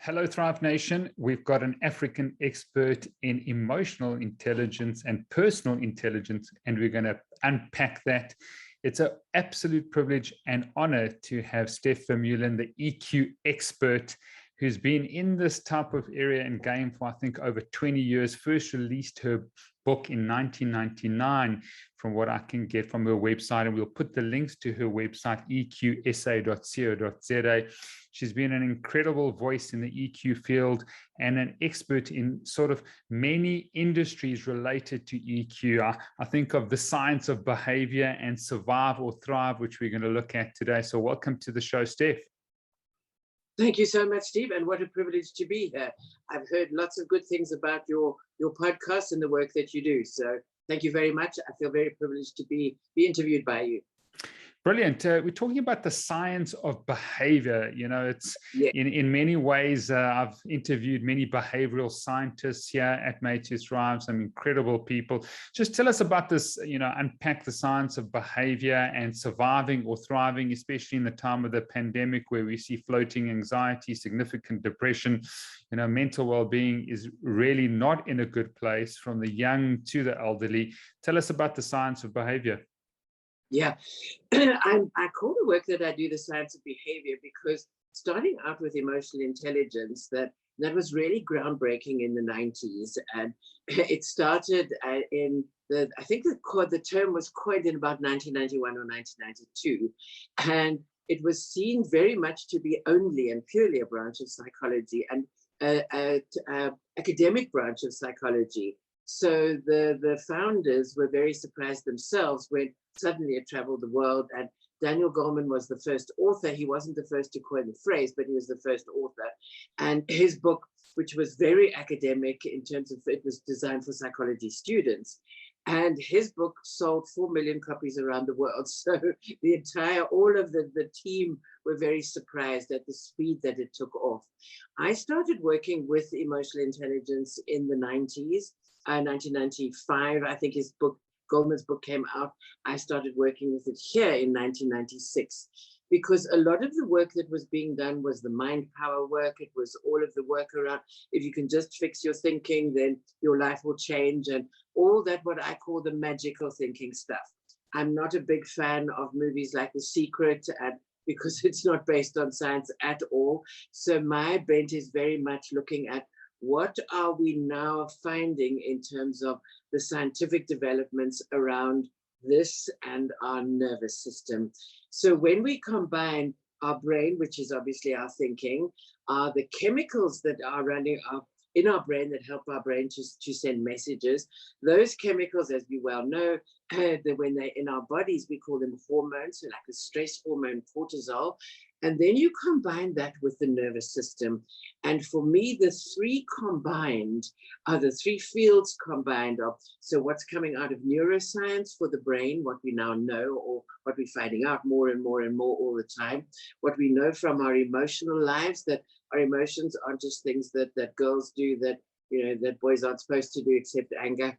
Hello, Thrive Nation. We've got an African expert in emotional intelligence and personal intelligence, and we're going to unpack that. It's an absolute privilege and honor to have Steph Vermeulen, the EQ expert, who's been in this type of area and game for, I think, over 20 years. First released her book in 1999, from what I can get from her website, and we'll put the links to her website, eqsa.co.za. She's been an incredible voice in the EQ field and an expert in sort of many industries related to EQ. I think of the science of behavior and survive or thrive, which we're going to look at today. So welcome to the show, Steph. Thank you so much, Steve, and what a privilege to be here. I've heard lots of good things about your podcast and the work that you do. So thank you very much. I feel very privileged to be interviewed by you. Brilliant. We're talking about the science of behavior. You know, it's in many ways, I've interviewed many behavioral scientists here at Made to Thrive, some incredible people. Just tell us about this, unpack the science of behavior and surviving or thriving, especially in the time of the pandemic, where we see floating anxiety, significant depression. Mental well-being is really not in a good place, from the young to the elderly. Tell us about the science of behavior. Yeah, I call the work that I do the science of behavior because starting out with emotional intelligence, that was really groundbreaking in the 90s. And it started in I think the term was coined in about 1991 or 1992. And it was seen very much to be only and purely a branch of psychology and an academic branch of psychology. So the founders were very surprised themselves when suddenly it traveled the world. And Daniel Goleman was the first author. He wasn't the first to coin the phrase, but he was the first author. And his book, which was very academic in terms of, it was designed for psychology students. And his book sold 4 million copies around the world. So all of the team were very surprised at the speed that it took off. I started working with emotional intelligence in the 90s. 1995, I think Goleman's book came out. I started working with it here in 1996, because a lot of the work that was being done was the mind power work. It was all of the work around, if you can just fix your thinking, then your life will change, and all that, what I call the magical thinking stuff. I'm not a big fan of movies like The Secret, because it's not based on science at all. So my bent is very much looking at what are we now finding in terms of the scientific developments around this and our nervous system. So when we combine our brain, which is obviously our thinking, the chemicals that are running in our brain that help our brain to send messages, those chemicals, as we well know, when they're in our bodies, we call them hormones, so like the stress hormone cortisol. And then you combine that with the nervous system. And for me, the three combined are the three fields combined of, so what's coming out of neuroscience for the brain, what we now know, or what we're finding out more and more and more all the time, what we know from our emotional lives, that our emotions aren't just things that girls do that boys aren't supposed to do except anger.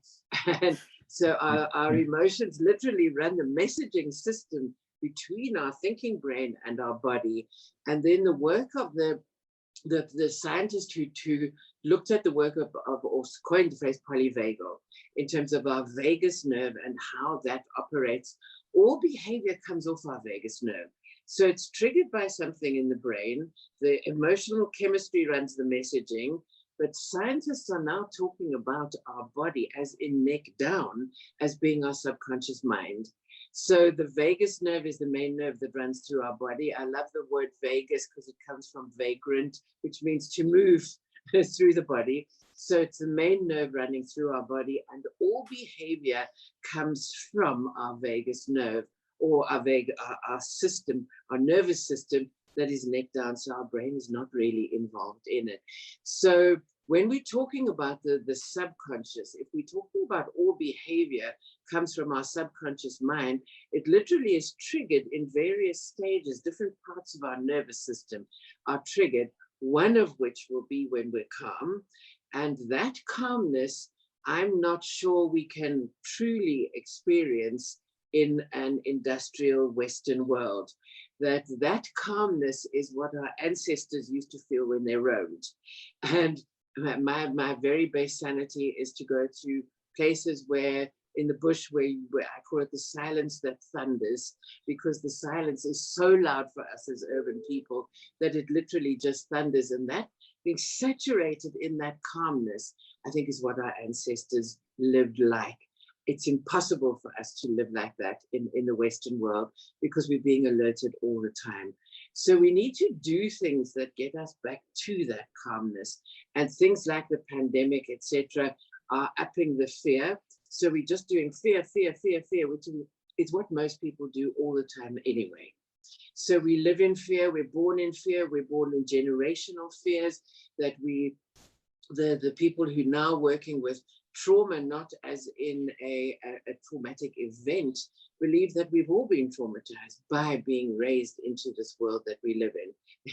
And so our emotions literally run the messaging system between our thinking brain and our body. And then the work of the scientist who looked at the work of or coined the phrase polyvagal, in terms of our vagus nerve and how that operates. All behavior comes off our vagus nerve. So it's triggered by something in the brain. The emotional chemistry runs the messaging, but scientists are now talking about our body as in neck down as being our subconscious mind. So the vagus nerve is the main nerve that runs through our body. I love the word vagus because it comes from vagrant, which means to move through the body. So it's the main nerve running through our body, and all behavior comes from our vagus nerve, or our system, our nervous system that is neck down. So our brain is not really involved in it. So when we're talking about the subconscious, if we're talking about all behavior comes from our subconscious mind, it literally is triggered in various stages. Different parts of our nervous system are triggered, one of which will be when we're calm. And that calmness, I'm not sure we can truly experience in an industrial Western world. that calmness is what our ancestors used to feel when they roamed. And my very base sanity is to go to places where in the bush where I call it the silence that thunders, because the silence is so loud for us as urban people that it literally just thunders. And that being saturated in that calmness, I think, is what our ancestors lived like. It's impossible for us to live like that in the Western world because we're being alerted all the time. So we need to do things that get us back to that calmness. And things like the pandemic, etc., are upping the fear. So we're just doing fear, which is what most people do all the time anyway. So we live in fear, we're born in fear, we're born in generational fears that the people who are now working with trauma, not as in a traumatic event, believe that we've all been traumatized by being raised into this world that we live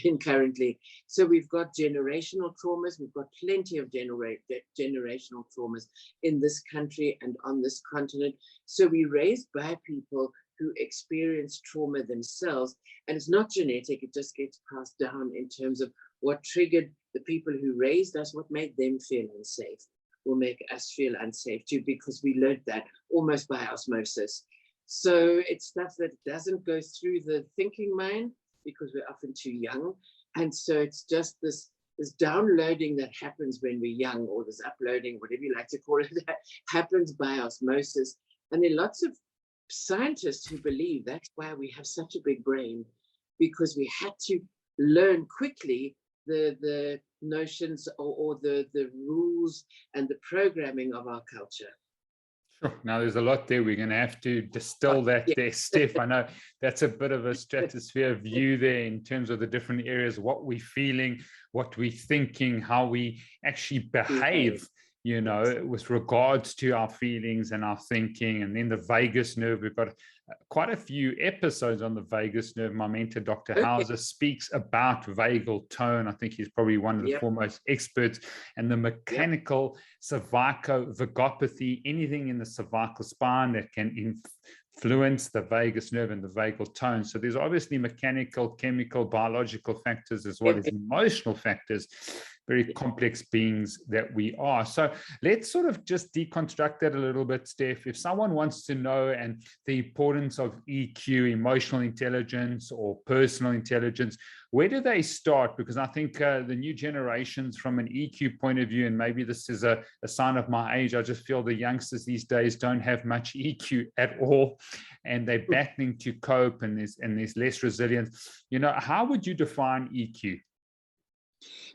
in currently. So we've got generational traumas, we've got plenty of generational traumas in this country and on this continent. So we're raised by people who experience trauma themselves, and it's not genetic, it just gets passed down in terms of what triggered the people who raised us, what made them feel unsafe, will make us feel unsafe too, because we learned that almost by osmosis. So it's stuff that doesn't go through the thinking mind because we're often too young. And so it's just this downloading that happens when we're young, or this uploading, whatever you like to call it, that happens by osmosis. And there are lots of scientists who believe that's why we have such a big brain, because we had to learn quickly the notions or the rules and the programming of our culture. Sure. Now, there's a lot there. We're going to have to distill that there, Steph. I know that's a bit of a stratosphere view there in terms of the different areas, what we're feeling, what we're thinking, how we actually behave, you know, with regards to our feelings and our thinking. And then the vagus nerve, we've got quite a few episodes on the vagus nerve. My mentor, Dr. Hauser, speaks about vagal tone. I think he's probably one of the foremost experts. And the mechanical cervicovagopathy, anything in the cervical spine that can influence the vagus nerve and the vagal tone. So there's obviously mechanical, chemical, biological factors, as well as emotional factors, very complex beings that we are. So let's sort of just deconstruct that a little bit, Steph. If someone wants to know and the importance of EQ, emotional intelligence or personal intelligence, where do they start? Because I think the new generations from an EQ point of view, and maybe this is a sign of my age, I just feel the youngsters these days don't have much EQ at all, and they're battling to cope, and there's less resilience. You know, how would you define EQ?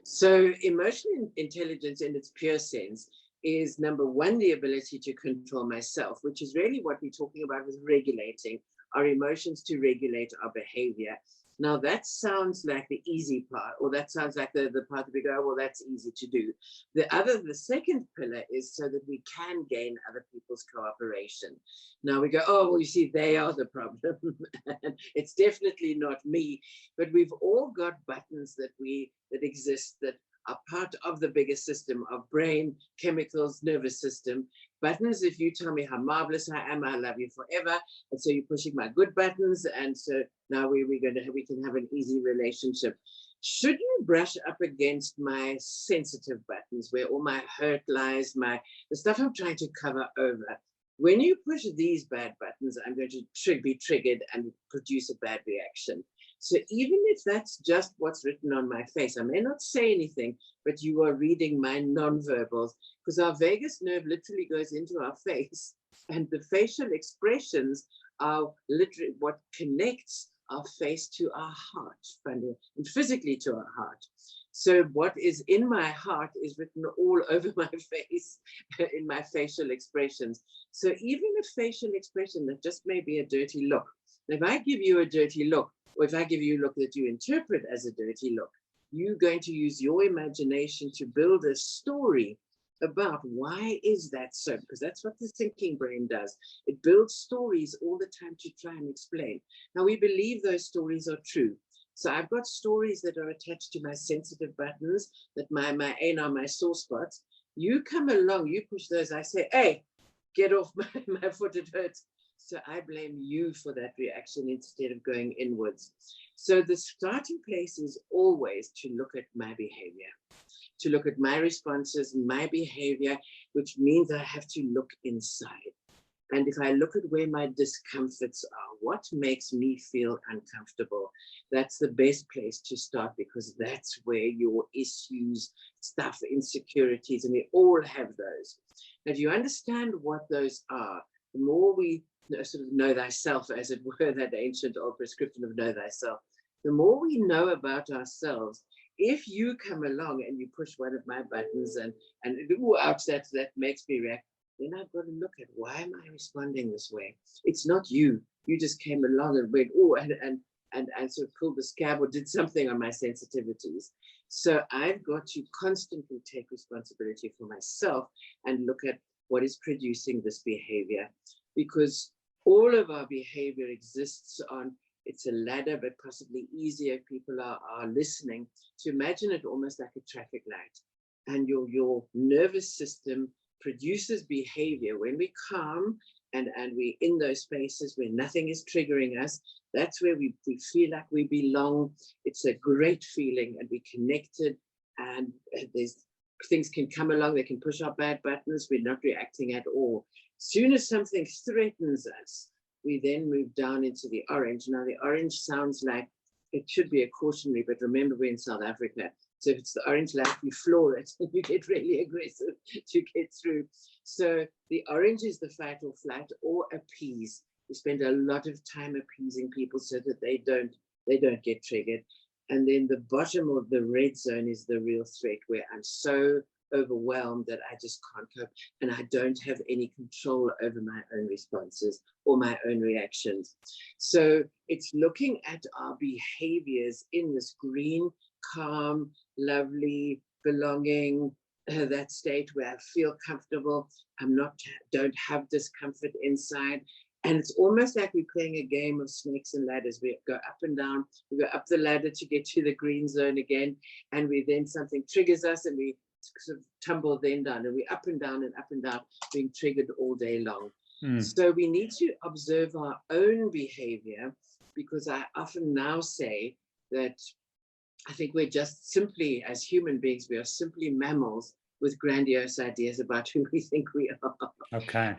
So emotional intelligence in its pure sense is, number one, the ability to control myself, which is really what we're talking about with regulating our emotions to regulate our behavior. Now that sounds like the easy part, or that sounds like the part that we go, well, that's easy to do. The second pillar is so that we can gain other people's cooperation. Now we go, oh, well, you see, they are the problem. It's definitely not me, but we've all got buttons that exist that are part of the bigger system of brain, chemicals, nervous system. Buttons, if you tell me how marvelous I am, I love you forever. And so you're pushing my good buttons. And so now we can have an easy relationship. Should you brush up against my sensitive buttons, where all my hurt lies, the stuff I'm trying to cover over? When you push these bad buttons, I'm going to be triggered and produce a bad reaction. So even if that's just what's written on my face, I may not say anything, but you are reading my nonverbals, because our vagus nerve literally goes into our face, and the facial expressions are literally what connects our face to our heart, and physically to our heart. So what is in my heart is written all over my face in my facial expressions. So even a facial expression that just may be a dirty look, if I give you a dirty look, or if I give you a look that you interpret as a dirty look, you're going to use your imagination to build a story about why is that so, because that's what the thinking brain does. It builds stories all the time to try and explain. Now, we believe those stories are true. So I've got stories that are attached to my sensitive buttons, that my sore spots. You come along, you push those, I say, hey, get off my foot, it hurts. So I blame you for that reaction instead of going inwards. So the starting place is always to look at my behavior, to look at my responses, my behavior, which means I have to look inside. And if I look at where my discomforts are, what makes me feel uncomfortable, that's the best place to start, because that's where your issues, stuff, insecurities, and we all have those. If you understand what those are, the more we sort of know thyself, as it were, that ancient old prescription of know thyself, the more we know about ourselves. If you come along and you push one of my buttons and ooh, ouch, that makes me react, then I've got to look at, why am I responding this way? It's not you. You just came along and went, oh, and sort of pulled the scab or did something on my sensitivities. So I've got to constantly take responsibility for myself and look at what is producing this behavior, because all of our behavior exists on, it's a ladder, but possibly easier if people are listening, to imagine it almost like a traffic light. And your nervous system produces behavior when we calm and we're in those spaces where nothing is triggering us. That's where we feel like we belong. It's a great feeling, and we're connected, and there's things can come along, they can push our bad buttons, we're not reacting at all. Soon as something threatens us, we then move down into the orange. Now the orange sounds like it should be a cautionary, but remember, we're in South Africa. So if it's the orange light, you floor it and you get really aggressive to get through. So the orange is the fight or flight or appease. We spend a lot of time appeasing people so that they don't get triggered. And then the bottom of the red zone is the real threat, where I'm so overwhelmed that I just can't cope, and I don't have any control over my own responses or my own reactions. So it's looking at our behaviors in this green, calm, lovely, belonging, that state where I feel comfortable. Don't have discomfort inside. And it's almost like we're playing a game of snakes and ladders. We go up and down, we go up the ladder to get to the green zone again. And then something triggers us and we sort of tumble then down, and we're up and down, being triggered all day long. So we need to observe our own behavior, because I often now say that I think we're just simply, as human beings, we are simply mammals with grandiose ideas about who we think we are. Okay.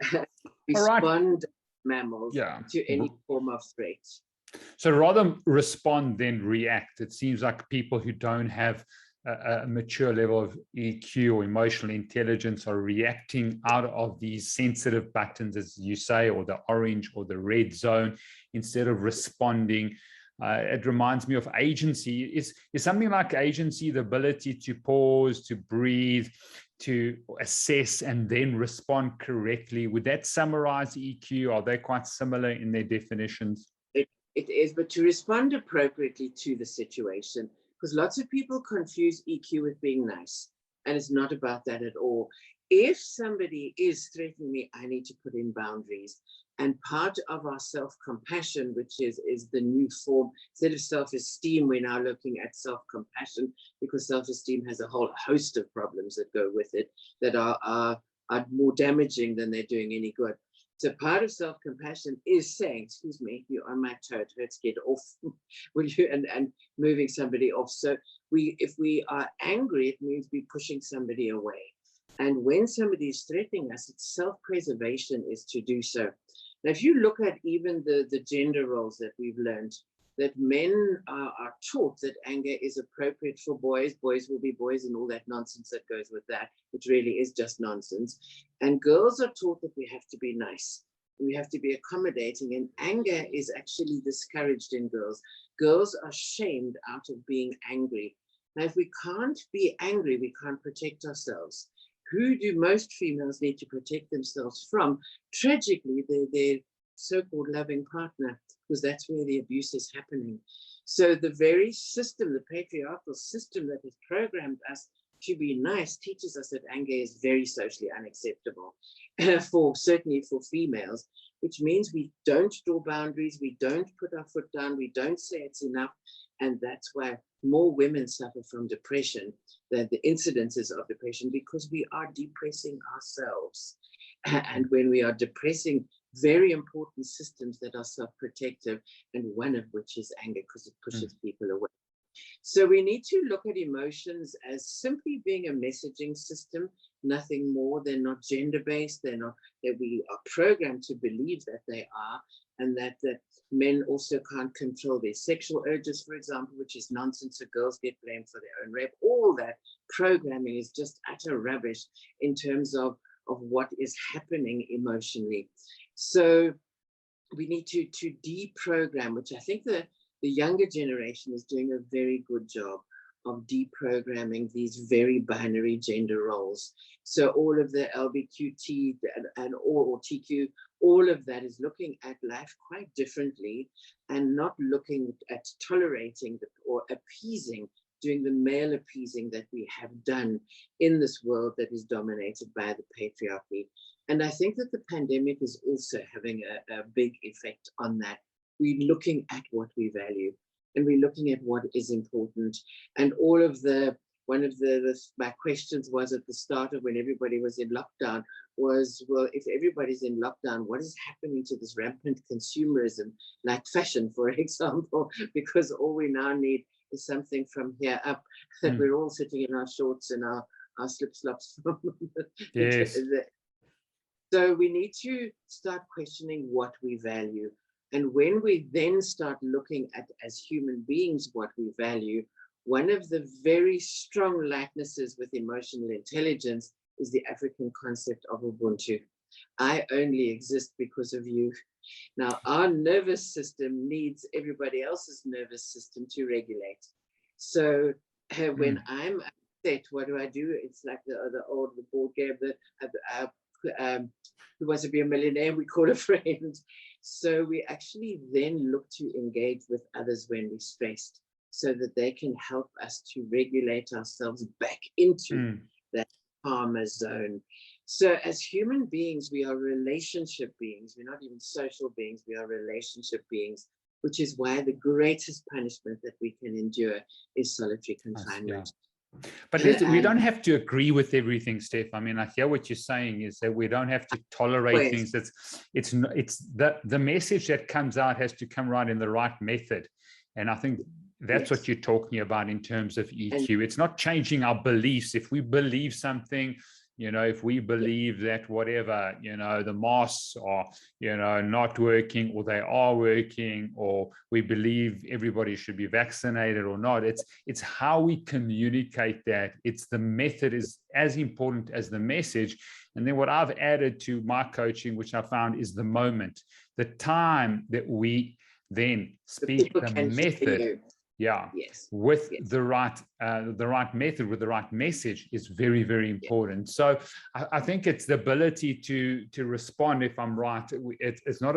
Respond mammals to any form of threat. So rather respond than react. It seems like people who don't have a mature level of EQ or emotional intelligence are reacting out of these sensitive buttons, as you say, or the orange or the red zone, instead of responding. It reminds me of agency. Is something like agency the ability to pause, to breathe, to assess, and then respond correctly? Would that summarize EQ? Are they quite similar in their definitions? It is, but to respond appropriately to the situation, because lots of people confuse EQ with being nice, and it's not about that at all. If somebody is threatening me, I need to put in boundaries. And part of our self-compassion, which is the new form, instead of self-esteem, we're now looking at self-compassion, because self-esteem has a whole host of problems that go with it that are more damaging than they're doing any good. So part of self-compassion is saying, excuse me, you're on my toe, it hurts, get off, will you? And moving somebody off. So if we are angry, it means we're pushing somebody away. And when somebody is threatening us, it's self-preservation is to do so. Now, if you look at even the gender roles that we've learned, that men are taught that anger is appropriate for boys, boys will be boys, and all that nonsense that goes with that, which really is just nonsense. And girls are taught that we have to be nice, we have to be accommodating, and anger is actually discouraged in girls. Girls are shamed out of being angry. Now, if we can't be angry, we can't protect ourselves. Who do most females need to protect themselves from? Tragically, their so-called loving partner, because that's where the abuse is happening. So the very system, the patriarchal system that has programmed us to be nice, teaches us that anger is very socially unacceptable, certainly for females, which means we don't draw boundaries, we don't put our foot down, we don't say it's enough. And that's why more women suffer from depression, than the incidences of depression, because we are depressing ourselves. And when we are depressing very important systems that are self-protective, and one of which is anger, because it pushes people away. So we need to look at emotions as simply being a messaging system, nothing more. They're not gender-based. They're not, that we are programmed to believe that they are, and that men also can't control their sexual urges, for example, which is nonsense. So girls get blamed for their own rape. All that programming is just utter rubbish in terms of what is happening emotionally. So we need to deprogram, which I think the younger generation is doing a very good job of deprogramming these very binary gender roles. So all of the LBQT or TQ, all of that is looking at life quite differently, and not looking at tolerating or appeasing, doing the male appeasing that we have done in this world that is dominated by the patriarchy. And I think that the pandemic is also having a big effect on that. We're looking at what we value, and we're looking at what is important. And all of one of my questions was at the start of when everybody was in lockdown was, well, if everybody's in lockdown, what is happening to this rampant consumerism, like fashion, for example? Because all we now need is something from here up, that we're all sitting in our shorts and our slip-slops. Yes. So we need to start questioning what we value. And when we then start looking at, as human beings, what we value, one of the very strong likenesses with emotional intelligence is the African concept of Ubuntu. I only exist because of you. Now, our nervous system needs everybody else's nervous system to regulate. So when I'm upset, what do? It's like the board game, Who Wants to Be a Millionaire, we call a friend. So we actually then look to engage with others when we're stressed, so that they can help us to regulate ourselves back into that calmer zone. So as human beings, we are relationship beings. We're not even social beings, we are relationship beings, which is why the greatest punishment that we can endure is solitary confinement. But we don't have to agree with everything, Steph. I mean, I hear what you're saying is that we don't have to tolerate things. It's the message that comes out has to come right in the right method. And I think that's what you're talking about in terms of EQ. It's not changing our beliefs. If we believe something, if we believe that whatever, the masks are, not working, or they are working, or we believe everybody should be vaccinated or not, it's how we communicate that. It's the method is as important as the message. And then what I've added to my coaching, which I found, is the moment, the time that we then speak the method. With the right method, with the right message, is very, very important. So I think it's the ability to respond. If I'm right, it's not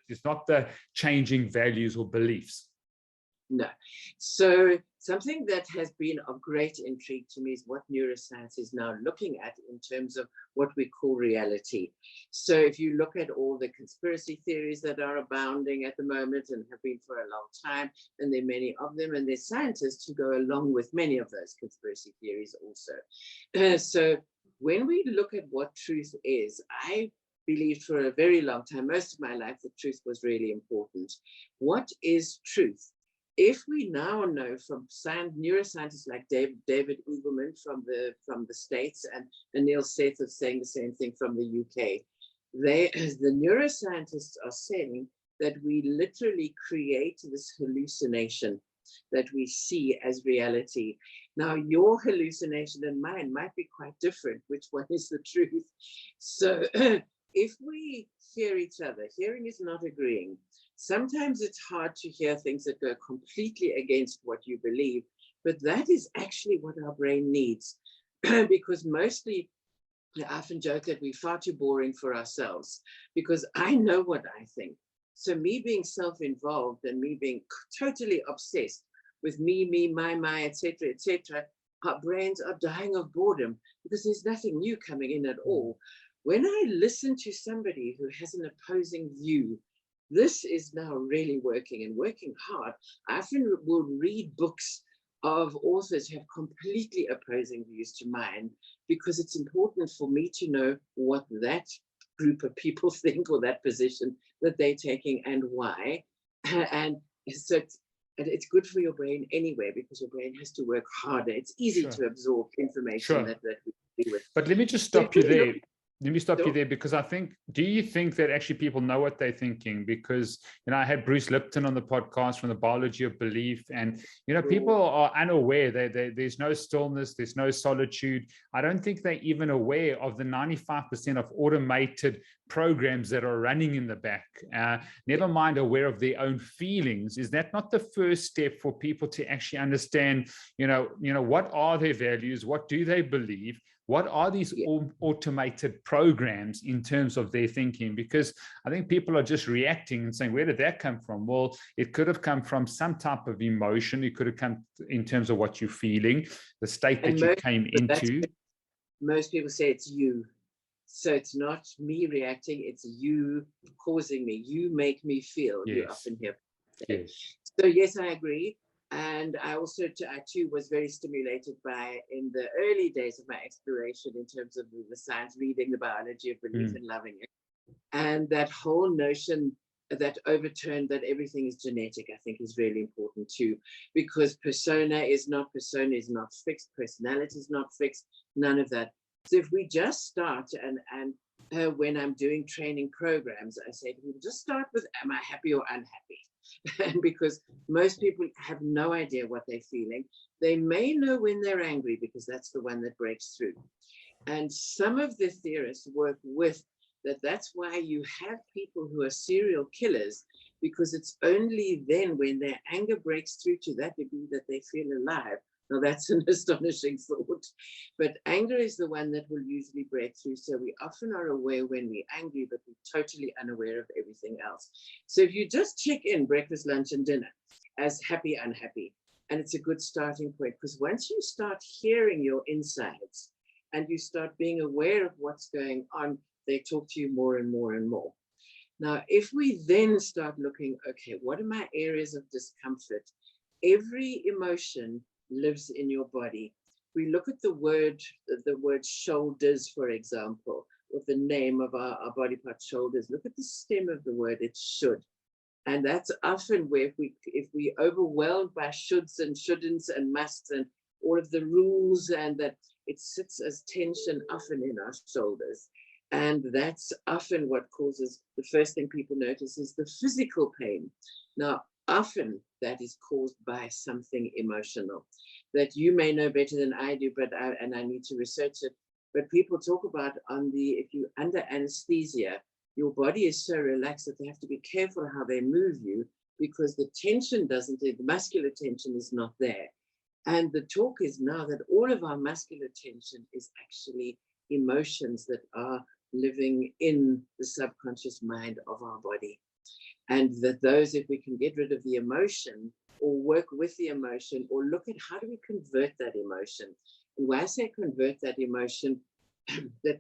it's not the changing values or beliefs. No. So something that has been of great intrigue to me is what neuroscience is now looking at in terms of what we call reality. So if you look at all the conspiracy theories that are abounding at the moment and have been for a long time, and there are many of them, and there's scientists who go along with many of those conspiracy theories also. So when we look at what truth is, I believed for a very long time, most of my life, that truth was really important. What is truth? If we now know from neuroscientists like David Uberman from the States, and Anil Seth is saying the same thing from the UK, the neuroscientists are saying that we literally create this hallucination that we see as reality. Now, your hallucination and mine might be quite different. Which one is the truth? So if we hear each other, hearing is not agreeing. Sometimes it's hard to hear things that go completely against what you believe, but that is actually what our brain needs. Because mostly, I often joke that we're far too boring for ourselves, because I know what I think. So me being self-involved and me being totally obsessed with me, my, etc., our brains are dying of boredom because there's nothing new coming in at all. When I listen to somebody who has an opposing view, this is now really working, and working hard. I often will read books of authors who have completely opposing views to mine, because it's important for me to know what that group of people think, or that position that they're taking, and why. And so it's good for your brain anyway, because your brain has to work harder. It's easy to absorb information that we deal with. But let me just stop you there. Let me stop Sure. you there, because I think, do you think that actually people know what they're thinking? Because, I had Bruce Lipton on the podcast from the Biology of Belief, and, people are unaware. There's no stillness, there's no solitude. I don't think they're even aware of the 95% of automated programs that are running in the back. Never mind aware of their own feelings. Is that not the first step for people to actually understand, what are their values? What do they believe? What are these automated programs in terms of their thinking? Because I think people are just reacting and saying, where did that come from? Well, it could have come from some type of emotion. It could have come in terms of what you're feeling, the state that you came into. Most people say it's you. So it's not me reacting, it's you causing me. You make me feel. Yes. You often hear. Yes. So yes, I agree. And I also, I too was very stimulated by, in the early days of my exploration in terms of the science, reading the biology of belief and loving it. And that whole notion that overturned that everything is genetic, I think is really important too, because persona is not fixed, personality is not fixed, none of that. So if we just start, and when I'm doing training programs, I say to people, just start with, am I happy or unhappy? Because most people have no idea what they're feeling. They may know when they're angry, because that's the one that breaks through. And some of the theorists work with that. That's why you have people who are serial killers, because it's only then when their anger breaks through to that degree that they feel alive. Now, that's an astonishing thought, but anger is the one that will usually break through. So we often are aware when we're angry, but we're totally unaware of everything else. So if you just check in breakfast, lunch, and dinner as happy, unhappy, and it's a good starting point, because once you start hearing your insides and you start being aware of what's going on, they talk to you more and more and more. Now, if we then start looking, okay, what are my areas of discomfort? Every emotion lives in your body. We look at the word shoulders, for example, with the name of our body part, shoulders. Look at the stem of the word, it's should. And that's often where if we overwhelmed by shoulds and shouldn'ts and musts and all of the rules, and that it sits as tension often in our shoulders. And that's often what causes, the first thing people notice is the physical pain. Now, often that is caused by something emotional that you may know better than I do, and I need to research it. But people talk about if you're under anesthesia, your body is so relaxed that they have to be careful how they move you, because the tension the muscular tension is not there. And the talk is now that all of our muscular tension is actually emotions that are living in the subconscious mind of our body. And that those, if we can get rid of the emotion or work with the emotion, or look at how do we convert that emotion. And when I say convert that emotion, that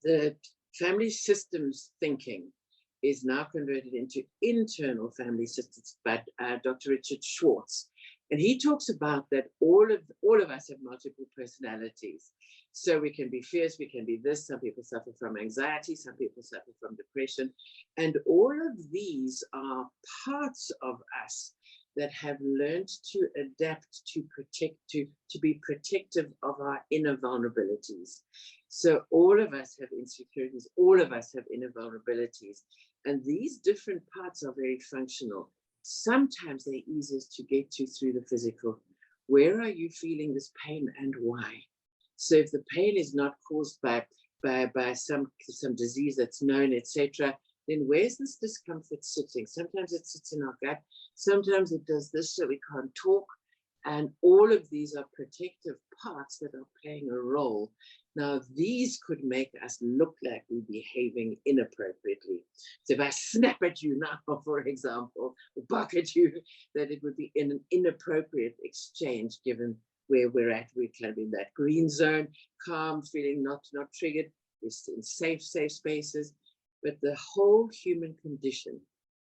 the family systems thinking is now converted into internal family systems by Dr. Richard Schwartz. And he talks about that all of us have multiple personalities. So we can be fierce, we can be this. Some people suffer from anxiety, some people suffer from depression. And all of these are parts of us that have learned to adapt, to protect, to be protective of our inner vulnerabilities. So all of us have insecurities, all of us have inner vulnerabilities. And these different parts are very functional. Sometimes they're easiest to get to through the physical. Where are you feeling this pain and why? So if the pain is not caused by some disease that's known, etc., then where's this discomfort sitting? Sometimes it sits in our gut. Sometimes it does this so we can't talk. And all of these are protective parts that are playing a role. Now, these could make us look like we're behaving inappropriately. So if I snap at you now, for example, or bark at you, that it would be in an inappropriate exchange, given where we're at. We're kind of in that green zone, calm, feeling not triggered. We're in safe spaces. But the whole human condition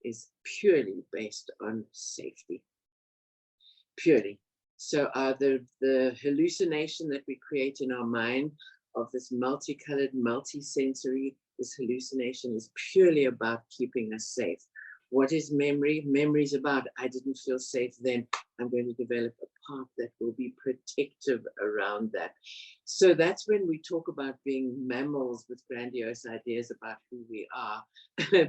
is purely based on safety. Purely. So the hallucination that we create in our mind of this multicolored, multisensory, this hallucination is purely about keeping us safe. What is memory? Memory is about, I didn't feel safe then. I'm going to develop a path that will be protective around that. So that's when we talk about being mammals with grandiose ideas about who we are,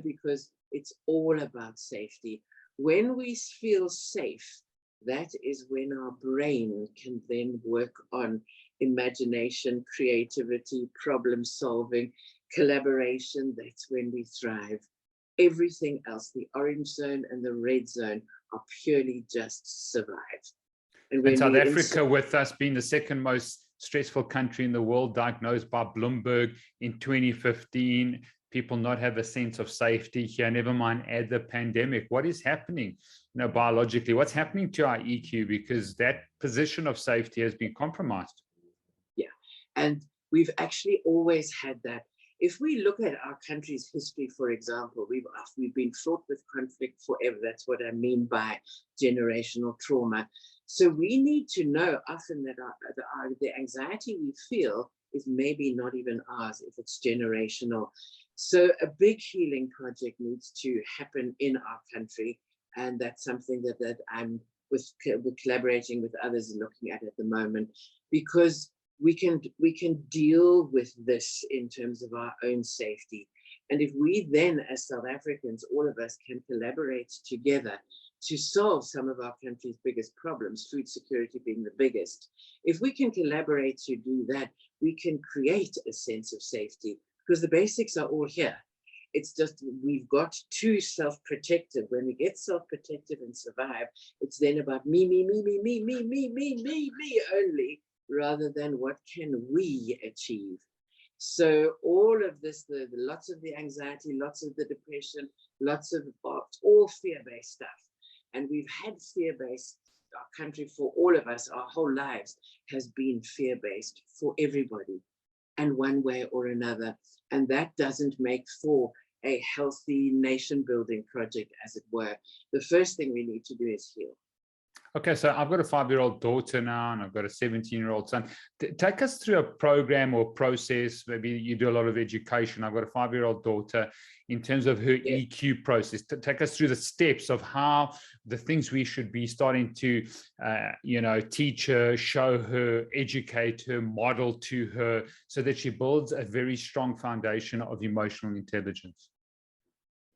because it's all about safety. When we feel safe, that is when our brain can then work on imagination, creativity, problem solving, collaboration. That's when we thrive. Everything else, the orange zone and the red zone, are purely just survive. And South Africa, with us being the second most stressful country in the world, diagnosed by Bloomberg in 2015, people not have a sense of safety here, never mind add the pandemic. What is happening, biologically? What's happening to our EQ? Because that position of safety has been compromised. Yeah, and we've actually always had that. If we look at our country's history, for example, we've been fraught with conflict forever. That's what I mean by generational trauma. So we need to know often that the anxiety we feel is maybe not even ours if it's generational. So a big healing project needs to happen in our country. And that's something that I'm collaborating with others and looking at the moment, because we can deal with this in terms of our own safety. And if we then, as South Africans, all of us can collaborate together to solve some of our country's biggest problems, food security being the biggest, if we can collaborate to do that, we can create a sense of safety, because the basics are all here. It's just we've got too self-protective. When we get self-protective and survive, it's then about me only, rather than what can we achieve. So all of this, lots of the anxiety, lots of the depression, lots of all fear-based stuff. And we've had fear-based, our country for all of us, our whole lives has been fear-based for everybody, and one way or another. And that doesn't make for a healthy nation-building project, as it were. The first thing we need to do is heal. Okay, so I've got a 5-year-old daughter now, and I've got a 17-year-old son. Take us through a program or process. Maybe you do a lot of education. I've got a 5-year-old daughter, in terms of her EQ process. Take us through the steps of how the things we should be starting to, teach her, show her, educate her, model to her, so that she builds a very strong foundation of emotional intelligence.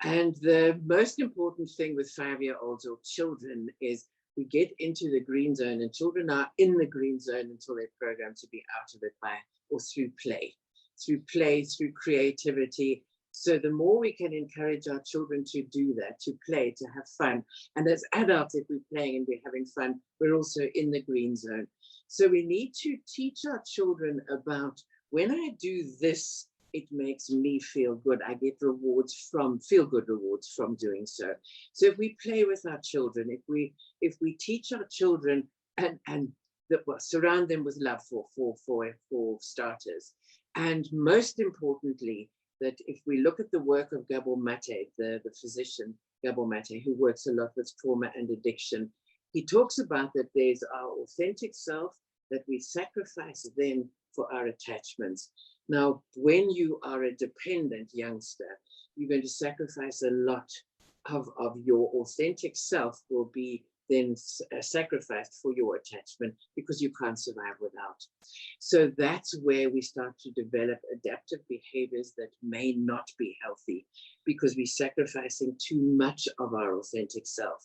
And the most important thing with 5-year-olds or children is we get into the green zone, and children are in the green zone until they're programmed to be out of it through play, through creativity. So the more we can encourage our children to do that, to play, to have fun. And as adults, if we're playing and we're having fun, we're also in the green zone. So we need to teach our children about, when I do this, it makes me feel good. I get feel-good rewards from doing so. So if we play with our children, if we teach our children and surround them with love for starters, and most importantly, that if we look at the work of Gabor Mate, the physician Gabor Mate, who works a lot with trauma and addiction, he talks about that there's our authentic self, that we sacrifice then for our attachments. Now, when you are a dependent youngster, you're going to sacrifice a lot of your authentic self will be then sacrificed for your attachment, because you can't survive without. So that's where we start to develop adaptive behaviors that may not be healthy, because we're sacrificing too much of our authentic self.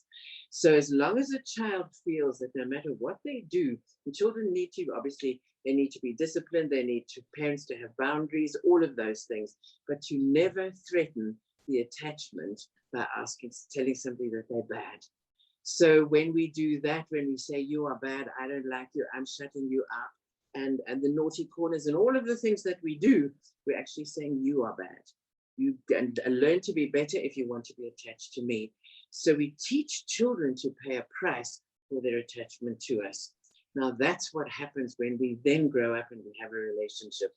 So as long as a child feels that no matter what they do, and children need to, obviously, they need to be disciplined, they need parents to have boundaries, all of those things, but to never threaten the attachment by telling somebody that they're bad. So when we do that, when we say, you are bad, I don't like you, I'm shutting you up, and the naughty corners and all of the things that we do, we're actually saying you are bad. You can learn to be better if you want to be attached to me. So we teach children to pay a price for their attachment to us. Now that's what happens when we then grow up and we have a relationship.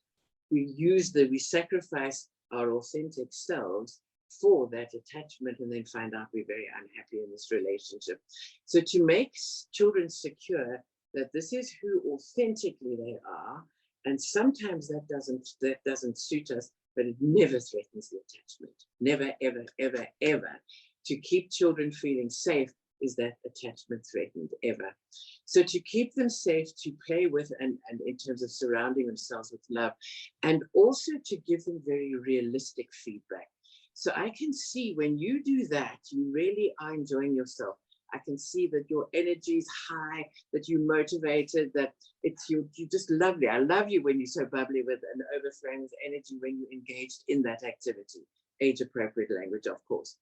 We sacrifice our authentic selves for that attachment, and then find out we're very unhappy in this relationship. So to make children secure that this is who authentically they are, and sometimes that doesn't suit us, but it never threatens the attachment. Never, ever, ever, ever. To keep children feeling safe is that attachment threatened ever. So to keep them safe, to play with, and in terms of surrounding themselves with love, and also to give them very realistic feedback. So I can see when you do that, you really are enjoying yourself. I can see that your energy is high, that you're motivated, that you're just lovely. I love you when you're so bubbly with an overflowing with energy when you're engaged in that activity. Age-appropriate language, of course.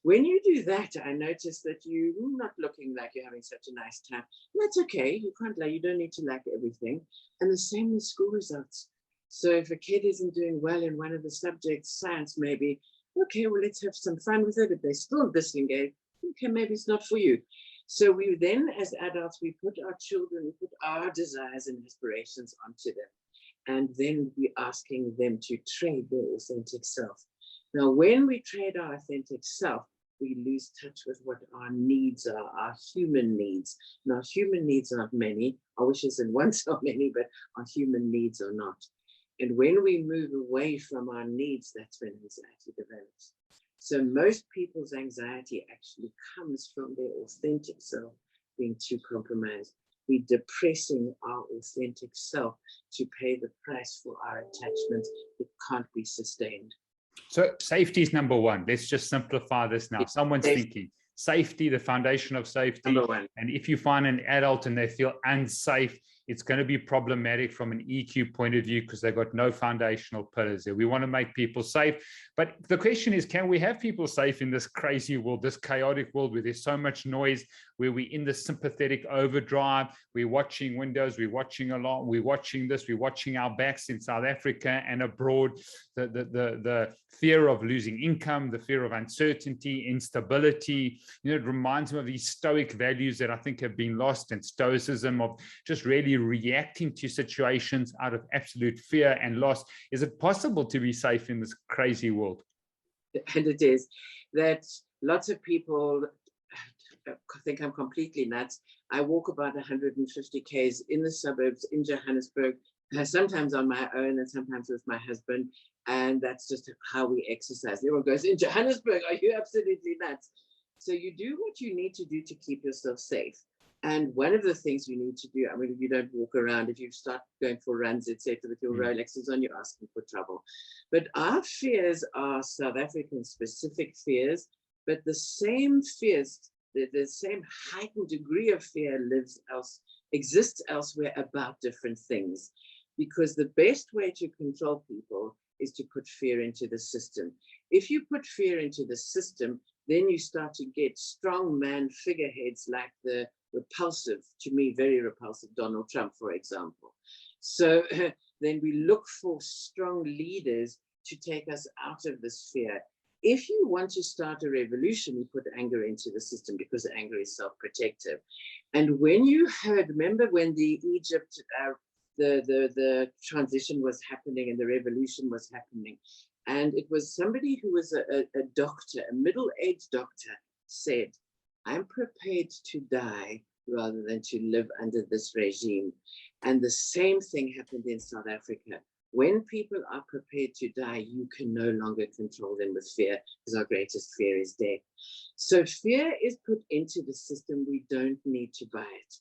When you do that, I notice that you're not looking like you're having such a nice time. That's okay. You can't like, you don't need to like everything. And the same with school results. So if a kid isn't doing well in one of the subjects, science maybe, okay, well, let's have some fun with it. If they're still disengaged, okay, maybe it's not for you. So we then, as adults, we put our children, we put our desires and aspirations onto them. And then we're asking them to trade their authentic self. Now, when we trade our authentic self, we lose touch with what our needs are, our human needs. And our human needs aren't many. Our wishes and wants are many, but our human needs are not. And when we move away from our needs, that's when anxiety develops. So most people's anxiety actually comes from their authentic self being too compromised. We're depressing our authentic self to pay the price for our attachments. It can't be sustained. So safety is number one. Let's just simplify this now. Someone's thinking safety, the foundation of safety. Number one. And if you find an adult and they feel unsafe, it's going to be problematic from an EQ point of view because they've got no foundational pillars there. We want to make people safe. But the question is, can we have people safe in this crazy world, this chaotic world where there's so much noise, where we're in the sympathetic overdrive, we're watching windows, we're watching a lot, we're watching this, we're watching our backs in South Africa and abroad, the fear of losing income, the fear of uncertainty, instability. You know, it reminds me of these stoic values that I think have been lost, and stoicism of just really reacting to situations out of absolute fear and loss. Is it possible to be safe in this crazy world? And it is. That lots of people think I'm completely nuts. I walk about 150 Ks in the suburbs in Johannesburg, sometimes on my own and sometimes with my husband. And that's just how we exercise. Everyone goes, in Johannesburg, are you absolutely nuts? So you do what you need to do to keep yourself safe. And one of the things you need to do, I mean, if you don't walk around, if you start going for runs, etc., with your Rolexes on, you're asking for trouble. But our fears are South African specific fears, but the same fears, the same heightened degree of fear exists elsewhere about different things. Because the best way to control people is to put fear into the system. If you put fear into the system, then you start to get strong man figureheads like the repulsive, to me, very repulsive Donald Trump, for example. So then we look for strong leaders to take us out of this fear. If you want to start a revolution, you put anger into the system because anger is self-protective. And when you heard, remember when the Egypt, the transition was happening and the revolution was happening, and it was somebody who was a doctor, a middle-aged doctor, said, I'm prepared to die rather than to live under this regime. And the same thing happened in South Africa. When people are prepared to die, you can no longer control them with fear, because our greatest fear is death. So fear is put into the system. We don't need to buy it,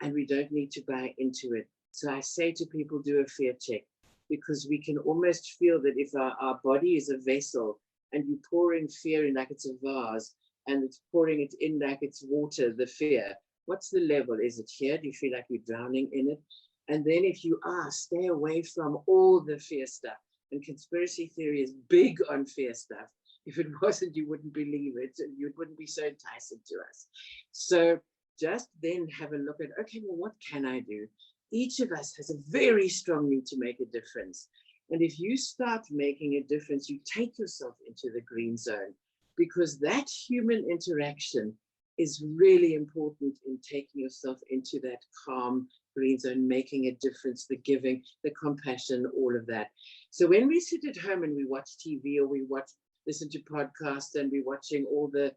and we don't need to buy into it. So I say to people, do a fear check, because we can almost feel that if our body is a vessel and you pour in fear in like it's a vase, and it's pouring it in like it's water, the fear, what's the level? Is it here? Do you feel like you're drowning in it? And then if you are, stay away from all the fear stuff. And conspiracy theory is big on fear stuff. If it wasn't, you wouldn't believe it. You wouldn't be so enticing to us. So just then have a look at, okay, well, what can I do? Each of us has a very strong need to make a difference. And if you start making a difference, you take yourself into the green zone, because that human interaction is really important in taking yourself into that calm green zone, making a difference, the giving, the compassion, all of that. So when we sit at home and we watch TV, or we listen to podcasts, and we're watching all the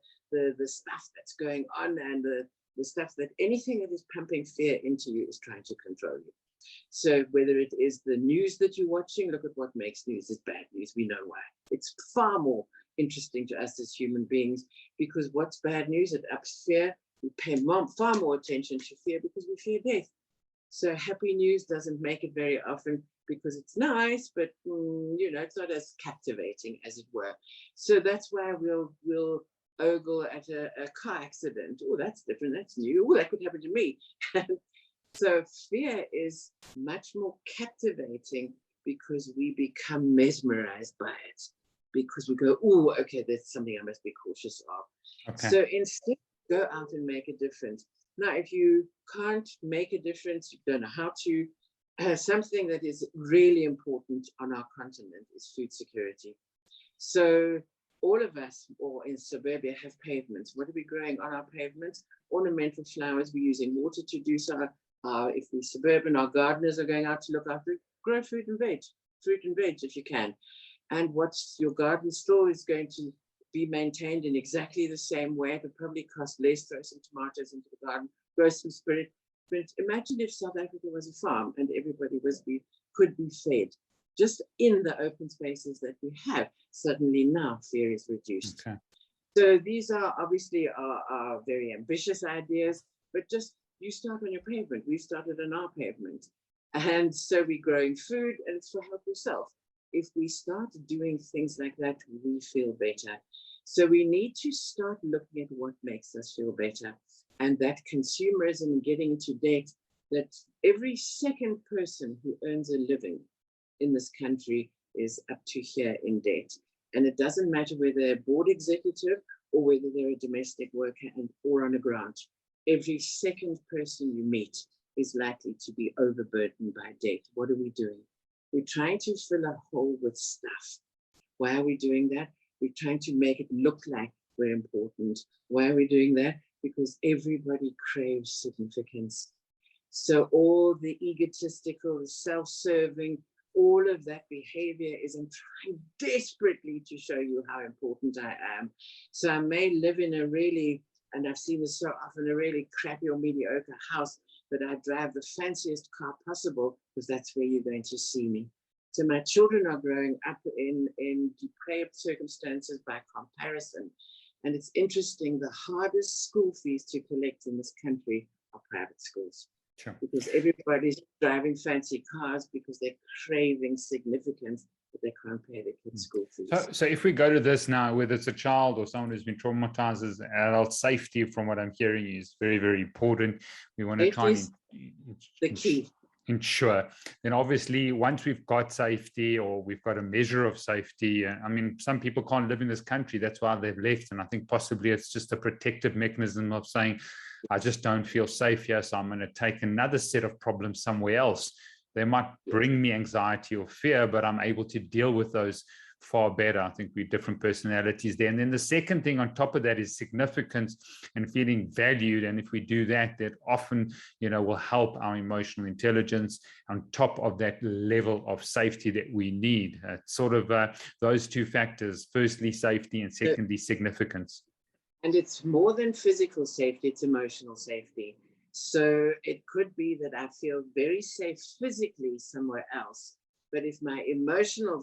stuff that's going on, and the stuff that anything that is pumping fear into you is trying to control you. So whether it is the news that you're watching, look at what makes news. It's bad news. We know why. It's far more interesting to us as human beings, because what's bad news? It ups fear. We pay far more attention to fear because we fear death. So happy news doesn't make it very often because it's nice, but it's not as captivating, as it were. So that's why we'll ogle at a car accident. Oh, that's different. That's new. Oh, that could happen to me. So fear is much more captivating because we become mesmerized by it. Because we go, oh, okay, that's something I must be cautious of. Okay. So instead, go out and make a difference. Now, if you can't make a difference, you don't know how to, something that is really important on our continent is food security. So all of us, or in suburbia, have pavements. What are we growing on our pavements? Ornamental flowers. We're using water to do so. If we're suburban, our gardeners are going out to look after it. Grow fruit and veg if you can. And what's your garden store is going to be maintained in exactly the same way. It would probably cost less. Throw some tomatoes into the garden, grow some spinach. But imagine if South Africa was a farm and everybody could be fed just in the open spaces that we have. Suddenly now fear is reduced. Okay. So these are obviously are very ambitious ideas, but just you start on your pavement. We started on our pavement. And so we're growing food, and it's for help yourself. If we start doing things like that, we feel better. So we need to start looking at what makes us feel better. And that consumerism and getting into debt, that every second person who earns a living in this country is up to here in debt. And it doesn't matter whether they're a board executive or whether they're a domestic worker or on a grant. Every second person you meet is likely to be overburdened by debt. What are we doing? We're trying to fill a hole with stuff. Why are we doing that? We're trying to make it look like we're important. Why are we doing that? Because everybody craves significance. So all the egotistical, self-serving, all of that behavior is I'm trying desperately to show you how important I am. So I may live in a really, and I've seen this so often, a really crappy or mediocre house, but I drive the fanciest car possible because that's where you're going to see me. So my children are growing up in depraved circumstances by comparison. And it's interesting, the hardest school fees to collect in this country are private schools. Sure. Because everybody's driving fancy cars because they're craving significance, but they can't pay their kids' school fees. So if we go to this now, whether it's a child or someone who's been traumatized as an adult, safety, from what I'm hearing, is very, very important. We want to try and the key. Ensure. Then obviously, once we've got safety, or we've got a measure of safety, I mean, some people can't live in this country. That's why they've left. And I think possibly it's just a protective mechanism of saying, I just don't feel safe here, so I'm going to take another set of problems somewhere else. They might bring me anxiety or fear, but I'm able to deal with those far better. I think we're different personalities there. And then the second thing on top of that is significance and feeling valued. And if we do that, that often, will help our emotional intelligence on top of that level of safety that we need. Sort of those two factors, firstly, safety, and secondly, significance. And it's more than physical safety, it's emotional safety. So it could be that I feel very safe physically somewhere else, but if my emotional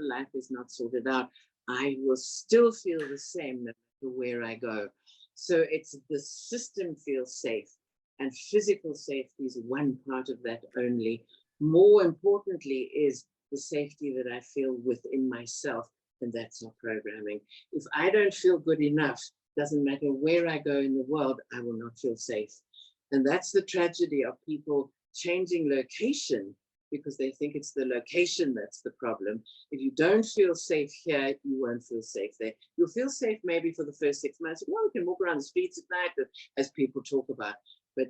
life is not sorted out, I will still feel the same no matter where I go. So it's the system feels safe, and physical safety is one part of that only. More importantly is the safety that I feel within myself. And that's our programming. If I don't feel good enough, doesn't matter where I go in the world, I will not feel safe. And that's the tragedy of people changing location because they think it's the location that's the problem. If you don't feel safe here, you won't feel safe there. You'll feel safe maybe for the first 6 months. Well, you can walk around the streets at night, as people talk about. But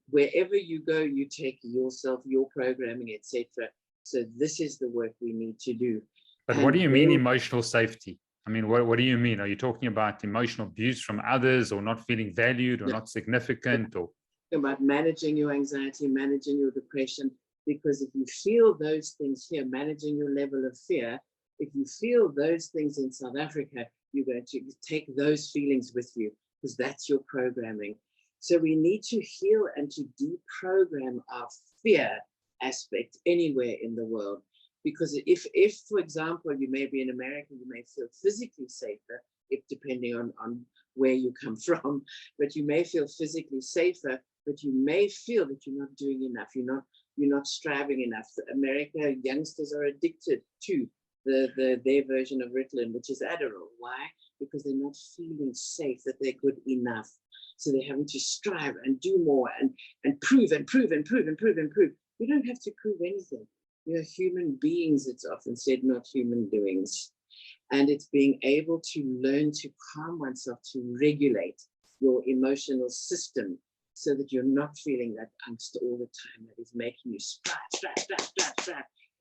wherever you go, you take yourself, your programming, etc. So this is the work we need to do. But what do you mean emotional safety? I mean, what do you mean? Are you talking about emotional abuse from others, or not feeling valued, or not significant, or about managing your anxiety, managing your depression? Because if you feel those things here, managing your level of fear, if you feel those things in South Africa, you're going to take those feelings with you because that's your programming. So we need to heal and to deprogram our fear aspect anywhere in the world. Because if, for example, you may be in America, you may feel physically safer, if depending on where you come from, but you may feel physically safer, but you may feel that you're not doing enough, you're not striving enough. America, youngsters are addicted to their version of Ritalin, which is Adderall. Why? Because they're not feeling safe that they're good enough. So they're having to strive and do more and prove and prove and prove and prove and prove. You don't have to prove anything. You're human beings, it's often said, not human doings. And it's being able to learn to calm oneself, to regulate your emotional system so that you're not feeling that angst all the time that is making you strive,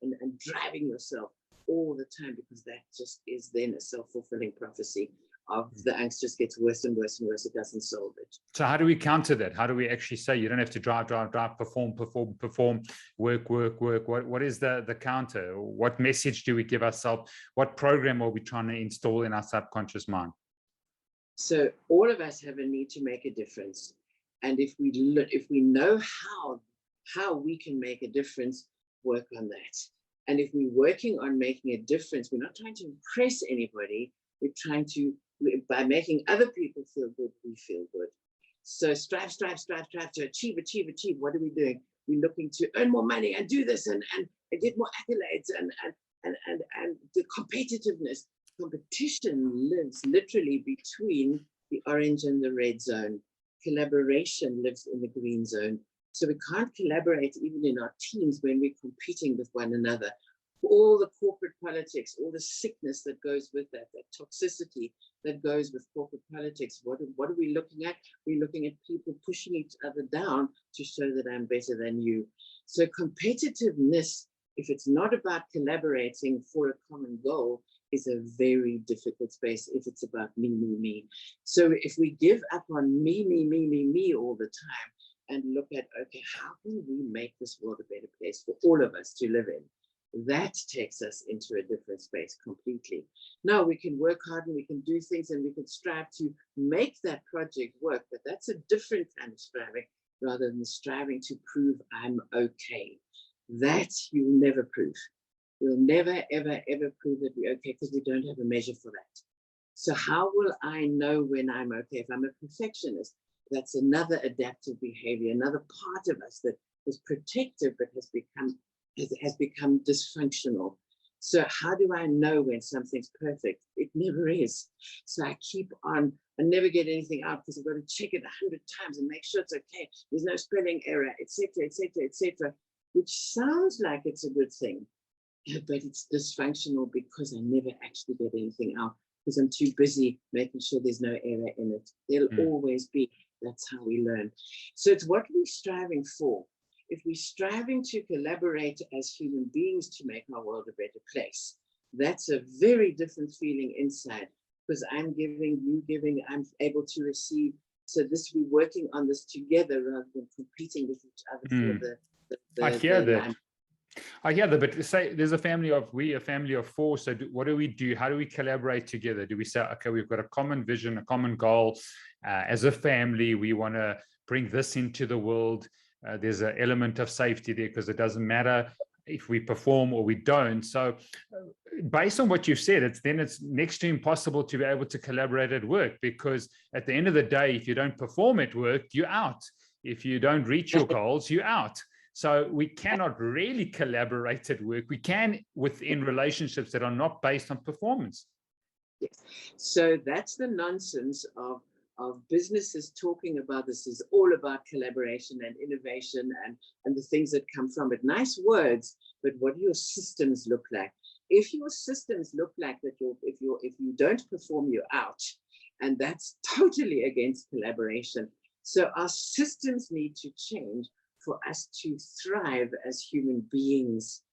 and driving yourself all the time, because that just is then a self-fulfilling prophecy of the angst just gets worse and worse and worse. It doesn't solve it. So how do we counter that? How do we actually say you don't have to drive, perform, work? What is the counter? What message do we give ourselves? What program are we trying to install in our subconscious mind? So all of us have a need to make a difference. And if we know how we can make a difference, work on that. And if we're working on making a difference, we're not trying to impress anybody. We're trying to, by making other people feel good, we feel good. So strive to achieve. What are we doing? We're looking to earn more money and do this and get more accolades and the competitiveness. Competition lives literally between the orange and the red zone. Collaboration lives in the green zone. So we can't collaborate even in our teams when we're competing with one another. All the corporate politics, all the sickness that goes with that toxicity that goes with corporate politics. What are we looking at? We're looking at people pushing each other down to show that I'm better than you. So competitiveness, if it's not about collaborating for a common goal, is a very difficult space if it's about me. So if we give up on me all the time and look at, okay, how can we make this world a better place for all of us to live in? That takes us into a different space completely. Now we can work hard and we can do things and we can strive to make that project work, but that's a different kind of striving rather than striving to prove I'm okay. That you'll never prove. We'll never, ever prove that we're okay because we don't have a measure for that. So how will I know when I'm okay? If I'm a perfectionist, that's another adaptive behavior, another part of us that was protective but has become dysfunctional. So how do I know when something's perfect? It never is. So I keep on, I never get anything out because I've got to check it 100 times and make sure it's okay. There's no spelling error, etc., which sounds like it's a good thing. But it's dysfunctional because I never actually get anything out because I'm too busy making sure there's no error in it. There'll always be. That's how we learn. So it's what we're striving for. If we're striving to collaborate as human beings to make our world a better place, that's a very different feeling inside because I'm giving, you giving, I'm able to receive. So we're working on this together rather than competing with each other for the I hear that. I hear that, but say there's a family of four. So what do we do? How do we collaborate together? Do we say, okay, we've got a common vision, a common goal. As a family, we want to bring this into the world. There's an element of safety there because it doesn't matter if we perform or we don't. So based on what you've said, it's next to impossible to be able to collaborate at work because at the end of the day, if you don't perform at work, you're out. If you don't reach your goals, you're out. So we cannot really collaborate at work. We can within relationships that are not based on performance. Yes. So that's the nonsense of businesses talking about this is all about collaboration and innovation and the things that come from it. Nice words, but what do your systems look like? If your systems look like that, if you don't perform, you're out. And that's totally against collaboration. So our systems need to change for us to thrive as human beings.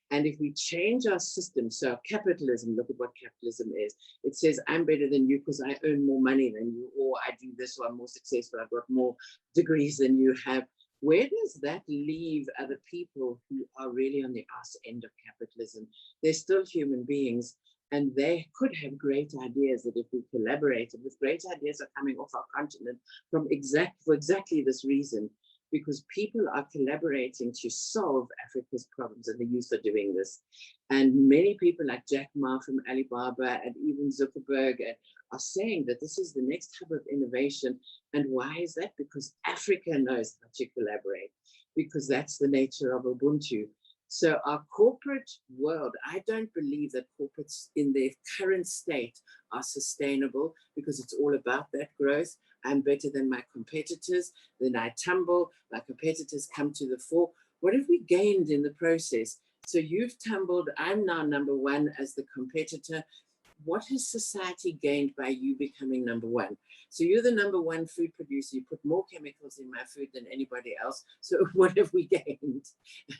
And if we change our system, so capitalism, look at what capitalism is. It says, I'm better than you because I earn more money than you, or I do this, or I'm more successful, I've got more degrees than you have. Where does that leave other people who are really on the arse end of capitalism? They're still human beings, And they could have great ideas that if we collaborated with, great ideas are coming off our continent for exactly this reason, because people are collaborating to solve Africa's problems, and the youth are doing this. And many people like Jack Ma from Alibaba and even Zuckerberg are saying that this is the next hub of innovation. And why is that? Because Africa knows how to collaborate, because that's the nature of Ubuntu. So our corporate world, I don't believe that corporates in their current state are sustainable, because it's all about that growth. I'm better than my competitors, then I tumble, my competitors come to the fore. What have we gained in the process? So you've tumbled, I'm now number one as the competitor. What has society gained by you becoming number one? So you're the number one food producer. You put more chemicals in my food than anybody else. So what have we gained?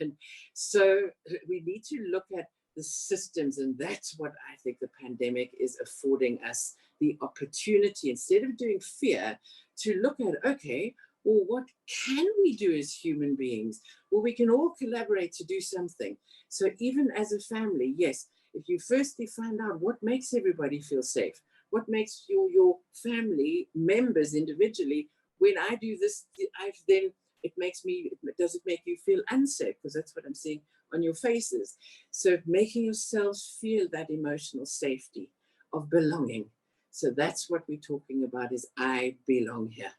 And so we need to look at the systems, and that's what I think the pandemic is affording us, the opportunity, instead of doing fear, to look at, okay, well, what can we do as human beings? Well, we can all collaborate to do something. So even as a family, yes, if you firstly find out what makes everybody feel safe, what makes your family members individually, when I do this, then it makes me, does it make you feel unsafe? Because that's what I'm seeing on your faces. So making yourselves feel that emotional safety of belonging. So that's what we're talking about, is I belong here.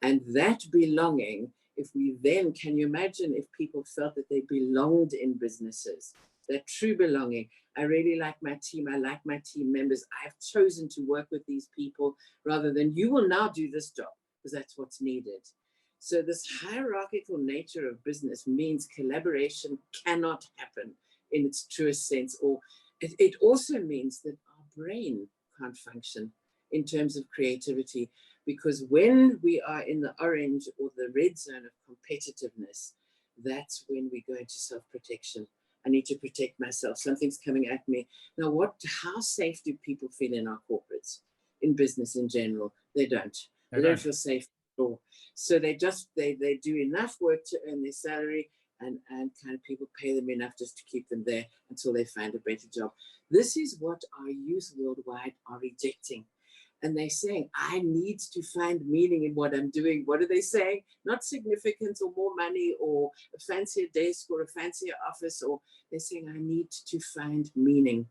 And that belonging, if we then, can you imagine if people felt that they belonged in businesses, that true belonging? I really like my team. I like my team members. I've chosen to work with these people rather than you will now do this job because that's what's needed. So this hierarchical nature of business means collaboration cannot happen in its truest sense, or it also means that our brain can't function in terms of creativity, because when we are in the orange or the red zone of competitiveness, that's when we go into self-protection. I need to protect myself. Something's coming at me. Now, how safe do people feel in our corporates, in business in general? They don't. They don't feel safe at all. So they do enough work to earn their salary, and kind of people pay them enough just to keep them there until they find a better job. This is what our youth worldwide are rejecting. And they're saying, I need to find meaning in what I'm doing. What are they saying? Not significance or more money or a fancier desk or a fancier office, or they're saying, I need to find meaning.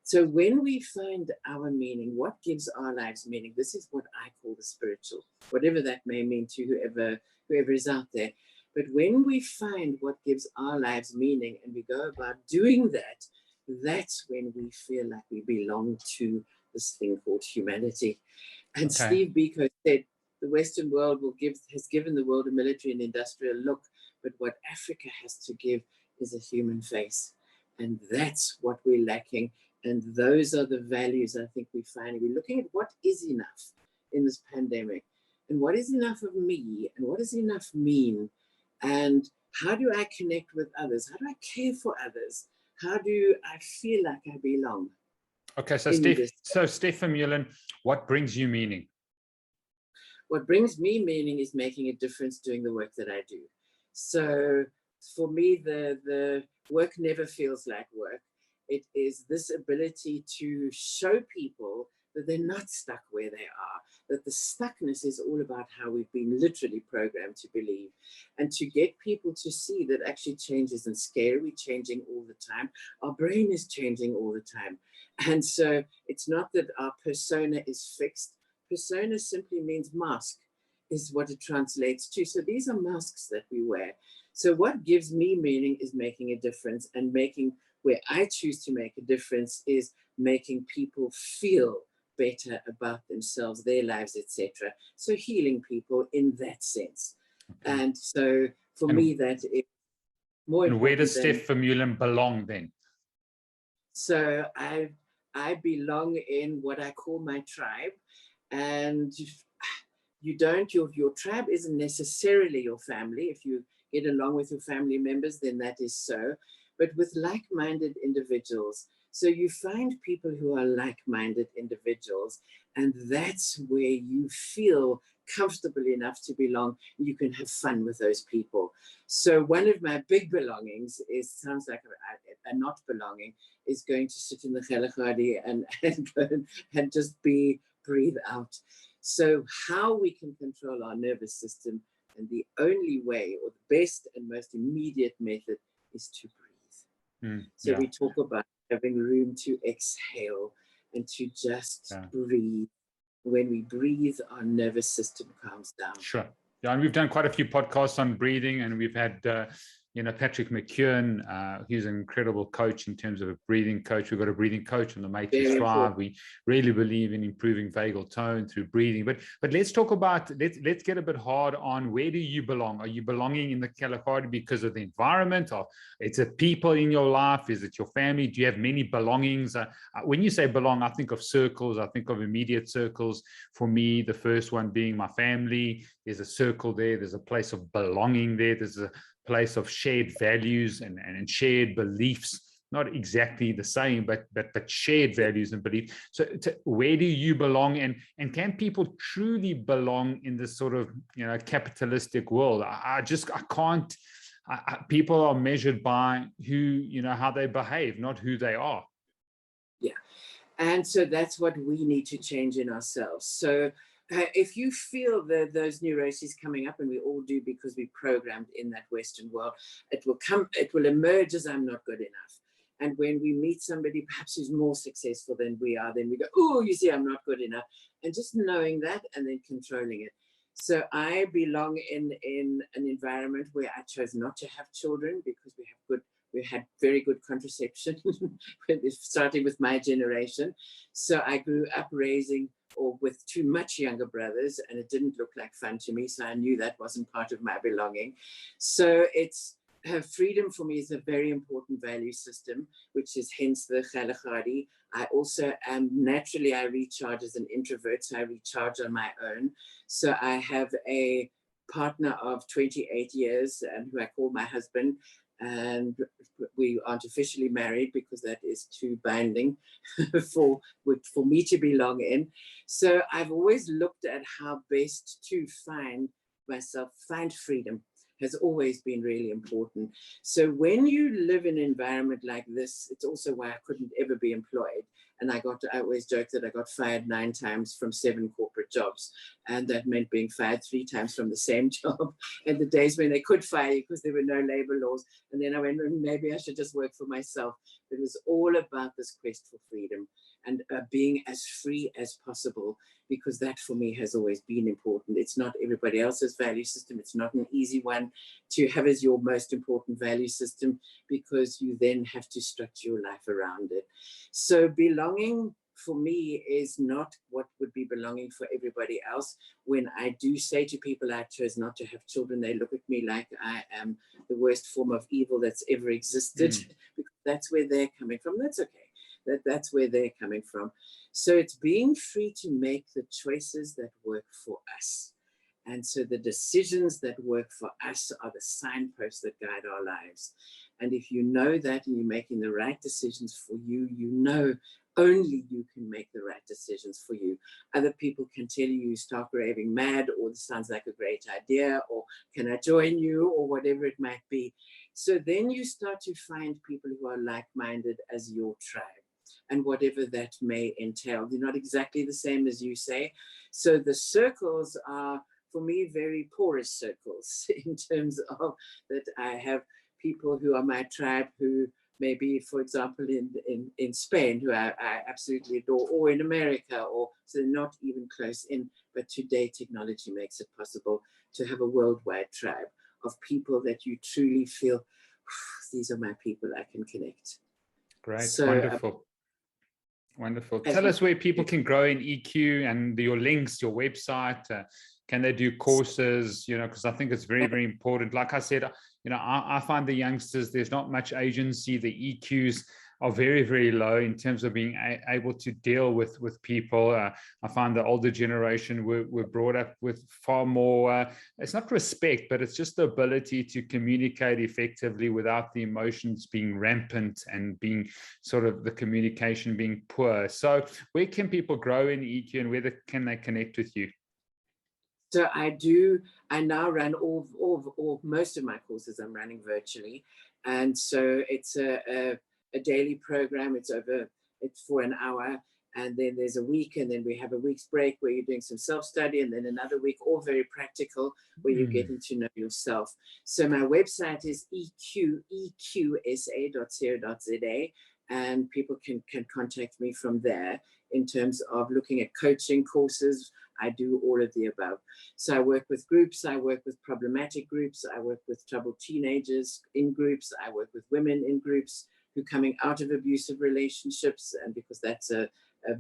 So when we find our meaning, what gives our lives meaning? This is what I call the spiritual, whatever that may mean to whoever is out there. But when we find what gives our lives meaning and we go about doing that, that's when we feel like we belong to this thing called humanity. And Steve Biko said, the Western world has given the world a military and industrial look, but what Africa has to give is a human face. And that's what we're lacking. And those are the values I think we find. We're looking at what is enough in this pandemic, and what is enough of me, and what does enough mean, and how do I connect with others? How do I care for others? How do I feel like I belong? Okay, so Steph Vermeulen, what brings you meaning? What brings me meaning is making a difference doing the work that I do. So for me, the work never feels like work. It is this ability to show people that they're not stuck where they are, that the stuckness is all about how we've been literally programmed to believe, and to get people to see that actually change isn't scary. We're changing all the time. Our brain is changing all the time. And so it's not that our persona is fixed. Persona simply means mask, is what it translates to. So these are masks that we wear. So what gives me meaning is making a difference, and where I choose to make a difference is making people feel better about themselves, their lives, etc. So healing people in that sense. Okay. And so for me, that is more important. And where does Steph Vermeulen belong then? So I belong in what I call my tribe. And your tribe isn't necessarily your family. If you get along with your family members, then that is so. But with like-minded individuals. So you find people who are like-minded individuals, and that's where you feel comfortable enough to belong. You can have fun with those people. So one of my big belongings sounds like and not belonging is going to sit in the Gelagadi and just breathe out. So how we can control our nervous system, and the only way, or the best and most immediate method, is to breathe. So we talk about having room to exhale and to just breathe. When we breathe, our nervous system calms down. Sure. Yeah, and we've done quite a few podcasts on breathing, and we've had Patrick McKeown, he's an incredible coach in terms of a breathing coach. We've got a breathing coach on the Matrix Thrive. We really believe in improving vagal tone through breathing. But let's talk about, let's get a bit hard on, where do you belong? Are you belonging in the Kalahari because of the environment, or it's a people in your life? Is it your family? Do you have many belongings? When you say belong, I think of circles. I think of immediate circles. For me, the first one being my family. There's a circle there. There's a place of belonging there. There's a place of shared values and shared beliefs, not exactly the same, but shared values and beliefs. So where do you belong, and can people truly belong in this sort of capitalistic world? I can't. People are measured by how they behave, not who they are. Yeah, and so that's what we need to change in ourselves. So if you feel those neuroses coming up, and we all do because we're programmed in that Western world, it will emerge as I'm not good enough. And when we meet somebody perhaps who's more successful than we are, then we go, oh, you see, I'm not good enough. And just knowing that and then controlling it. So I belong in an environment where I chose not to have children because we had very good contraception, starting with my generation. So I grew up with two much younger brothers, and it didn't look like fun to me. So I knew that wasn't part of my belonging. So freedom for me is a very important value system, which is hence the Kalahari. I also am naturally, I recharge as an introvert, so I recharge on my own. So I have a partner of 28 years who I call my husband. And we aren't officially married because that is too binding for me to belong in. So I've always looked at how best to find freedom has always been really important. So when you live in an environment like this, it's also why I couldn't ever be employed. And I always joke that I got fired 9 times from 7 corporate jobs. And that meant being fired 3 times from the same job. And the days when they could fire you because there were no labor laws. And then I went, maybe I should just work for myself. It was all about this quest for freedom and being as free as possible, because that for me has always been important. It's not everybody else's value system. It's not an easy one to have as your most important value system, because you then have to structure your life around it. So belonging for me is not what would be belonging for everybody else. When I do say to people I chose not to have children, they look at me like I am the worst form of evil that's ever existed, because that's where they're coming from. That's okay. That's where they're coming from. So it's being free to make the choices that work for us. And so the decisions that work for us are the signposts that guide our lives. And if you know that and you're making the right decisions for you, only you can make the right decisions for you. Other people can tell you start raving mad, or this sounds like a great idea, or can I join you, or whatever it might be. So then you start to find people who are like-minded as your tribe. And whatever that may entail. They're not exactly the same as you say. So the circles are, for me, very porous circles in terms of that I have people who are my tribe who maybe, for example, in Spain, who I absolutely adore, or in America, or so they're not even close in. But today, technology makes it possible to have a worldwide tribe of people that you truly feel, these are my people, I can connect. Great, so, wonderful. Wonderful. Tell us where people can grow in EQ and your links, your website. Can they do courses? Because I think it's very, very important. Like I said, I find the youngsters, there's not much agency. The EQs are very, very low in terms of being able to deal with people. I find the older generation were brought up with far more, it's not respect, but it's just the ability to communicate effectively without the emotions being rampant and being sort of the communication being poor. So where can people grow in EQ, and where can they connect with you? So I now run all most of my courses I'm running virtually. And so it's a daily program. It's for an hour. And then there's a week, and then we have a week's break where you're doing some self-study, and then another week, all very practical, where you're getting to know yourself. So my website is eqsa.co.za, and people can contact me from there in terms of looking at coaching courses. I do all of the above. So I work with groups, I work with problematic groups, I work with troubled teenagers in groups, I work with women in groups who are coming out of abusive relationships, and because that's a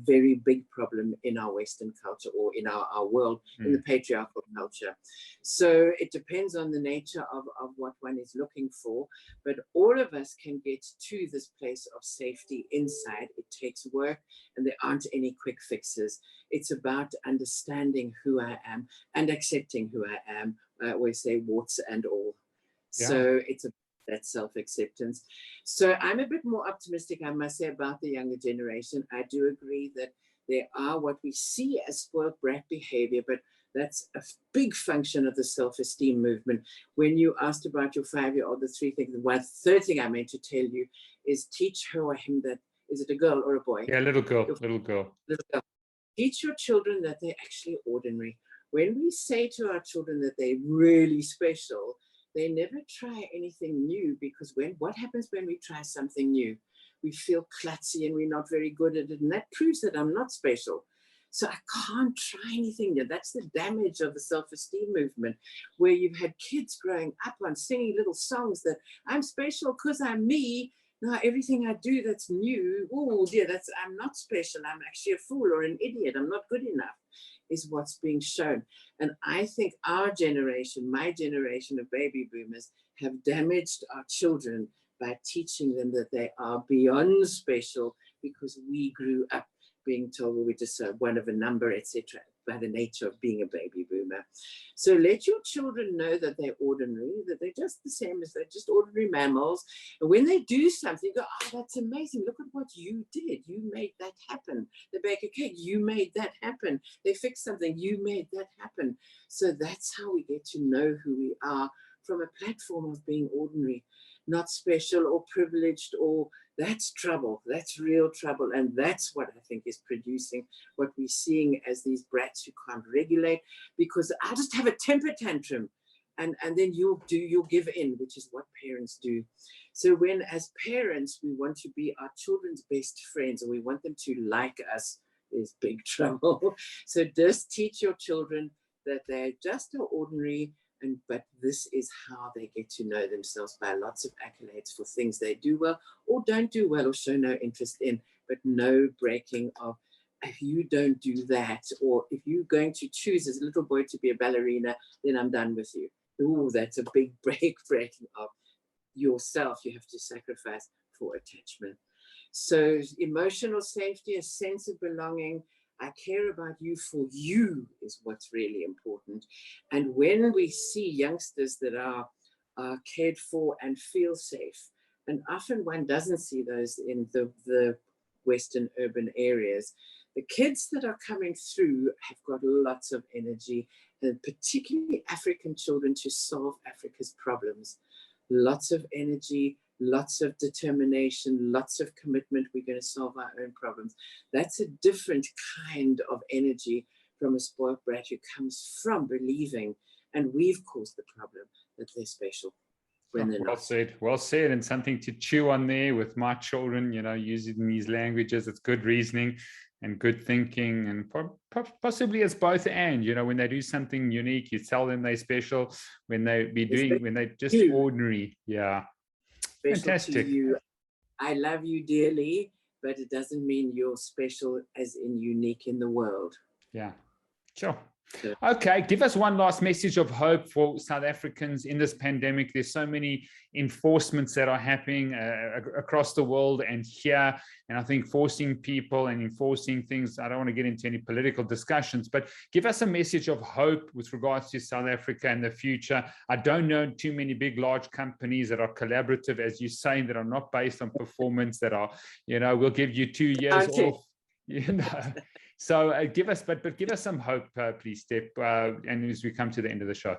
very big problem in our Western culture, or in our world, in the patriarchal culture. So it depends on the nature of what one is looking for, but all of us can get to this place of safety inside. It takes work, and there aren't any quick fixes. It's about understanding who I am and accepting who I am. I always say warts and all. Yeah. So it's that self-acceptance. So I'm a bit more optimistic, I must say, about the younger generation. I do agree that there are what we see as spoiled brat behavior, but that's a big function of the self-esteem movement. When you asked about your 5-year-old, the three things, the third thing I meant to tell you is teach her or him that, is it a girl or a boy? Yeah, little girl. Teach your children that they're actually ordinary. When we say to our children that they're really special, they never try anything new, because what happens when we try something new? We feel klutzy and we're not very good at it, and that proves that I'm not special. So I can't try anything new. That's the damage of the self-esteem movement, where you've had kids growing up on singing little songs that I'm special because I'm me. Now everything I do that's new, oh dear, I'm not special. I'm actually a fool or an idiot. I'm not good enough, is what's being shown. And I think our generation, my generation of baby boomers, have damaged our children by teaching them that they are beyond special, because we grew up being told we're just one of a number, etc., by the nature of being a baby boomer. So let your children know that they're ordinary, that they're just the same as they're just ordinary mammals. And when they do something, you go, oh, that's amazing. Look at what you did. You made that happen. They bake a cake. You made that happen. They fix something. You made that happen. So that's how we get to know who we are, from a platform of being ordinary, not special or privileged, or that's trouble. That's real trouble. And that's what I think is producing what we're seeing as these brats who can't regulate, because I'll just have a temper tantrum, and then you'll give in, which is what parents do. So when, as parents, we want to be our children's best friends, and we want them to like us, there's big trouble. So just teach your children that they're just ordinary, but this is how they get to know themselves, by lots of accolades for things they do well or don't do well or show no interest in, but no breaking of, if you don't do that, or if you're going to choose as a little boy to be a ballerina, then I'm done with you. Oh, that's a big breaking of yourself. You have to sacrifice for attachment. So emotional safety, a sense of belonging, I care about you for you, is what's really important. And when we see youngsters that are cared for and feel safe, and often one doesn't see those in the Western urban areas, the kids that are coming through have got lots of energy, and particularly African children, to solve Africa's problems. Lots of energy, lots of determination, lots of commitment. We're going to solve our own problems. That's a different kind of energy from a spoiled brat who comes from believing, and we've caused the problem, that they're special when they're not. Well said, and something to chew on there with my children, using these languages. It's good reasoning and good thinking, and possibly it's both and, when they do something unique, you tell them they're special. When they're just ordinary. Yeah. Fantastic. To you. I love you dearly, but it doesn't mean you're special as in unique in the world. Yeah, sure. Okay, give us one last message of hope for South Africans in this pandemic. There's so many enforcements that are happening across the world and here, and I think forcing people and enforcing things, I don't want to get into any political discussions, but give us a message of hope with regards to South Africa and the future. I don't know too many big, large companies that are collaborative, as you say, that are not based on performance, that are, we'll give you 2 years off. So give us some hope, please, Steph, and as we come to the end of the show.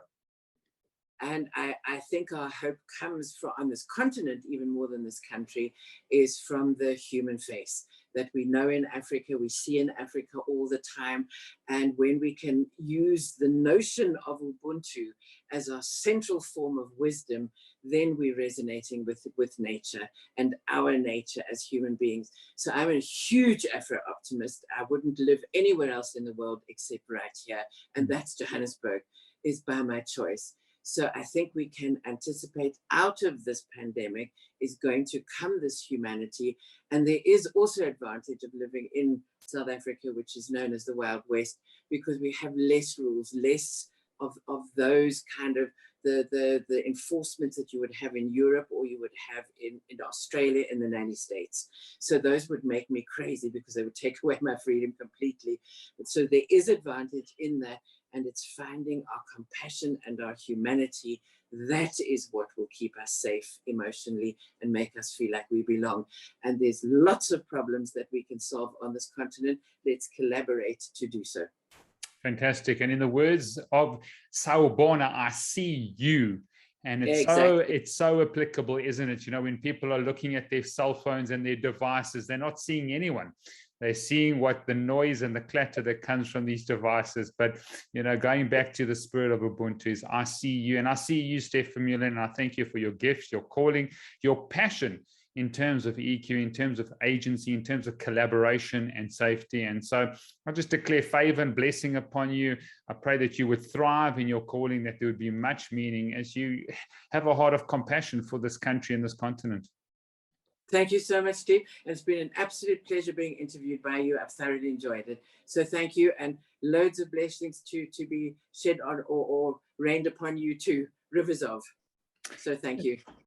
And I think our hope comes from, on this continent, even more than this country, is from the human face that we know in Africa, we see in Africa all the time. And when we can use the notion of Ubuntu as our central form of wisdom, then we're resonating with nature and our nature as human beings. So I'm a huge Afro-optimist. I wouldn't live anywhere else in the world except right here. And that's Johannesburg, is by my choice. So I think we can anticipate out of this pandemic is going to come this humanity. And there is also advantage of living in South Africa, which is known as the Wild West, because we have less rules, less of those kind of the enforcement that you would have in Europe or you would have in Australia, in the nanny states. So those would make me crazy because they would take away my freedom completely. So there is advantage in that. And it's finding our compassion and our humanity. That is what will keep us safe emotionally and make us feel like we belong. And there's lots of problems that we can solve on this continent. Let's collaborate to do so. Fantastic. And in the words of Sawubona, I see you. And it's exactly. it's so applicable, isn't it? You know, when people are looking at their cell phones and their devices, they're not seeing anyone. They're seeing what the noise and the clatter that comes from these devices. But, you know, going back to the spirit of Ubuntu is I see you, and I see you, Steph Vermeulen, and I thank you for your gifts, your calling, your passion in terms of EQ, in terms of agency, in terms of collaboration and safety. And so I just declare favor and blessing upon you. I pray that you would thrive in your calling, that there would be much meaning as you have a heart of compassion for this country and this continent. Thank you so much, Steve. It's been an absolute pleasure being interviewed by you. I've thoroughly enjoyed it. So thank you, and loads of blessings to be shed on or rained upon you too, rivers of. So thank you.